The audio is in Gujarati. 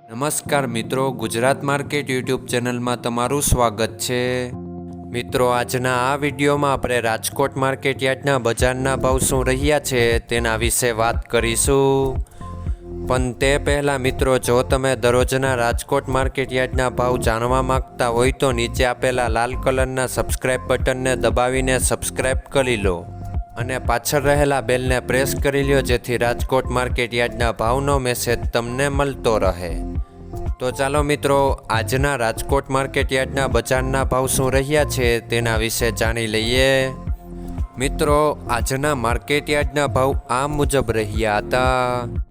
નમસ્કાર મિત્રો, ગુજરાત માર્કેટ યુટ્યુબ ચેનલમાં તમારું સ્વાગત છે। મિત્રો, આજના આ વિડીયોમાં આપણે રાજકોટ માર્કેટ યાર્ડના બજારના ભાવ શું રહ્યા છે તેના વિશે વાત કરીશું। પણ તે પહેલાં મિત્રો, જો તમે દરરોજના રાજકોટ માર્કેટ યાર્ડના ભાવ જાણવા માંગતા હોય તો નીચે આપેલા લાલ કલરના સબસ્ક્રાઇબ બટનને દબાવીને સબસ્ક્રાઇબ કરી લો અને પાછળ રહેલા બેલને પ્રેસ કરી લ્યો, જેથી રાજકોટ માર્કેટ યાર્ડના ભાવનો મેસેજ તમને મળતો રહે। તો ચાલો મિત્રો, આજના રાજકોટ માર્કેટ યાર્ડના બજારના ભાવ શું રહ્યા છે તેના વિશે જાણી લઈએ। મિત્રો, આજના માર્કેટ યાર્ડના ભાવ આ મુજબ રહ્યા હતા।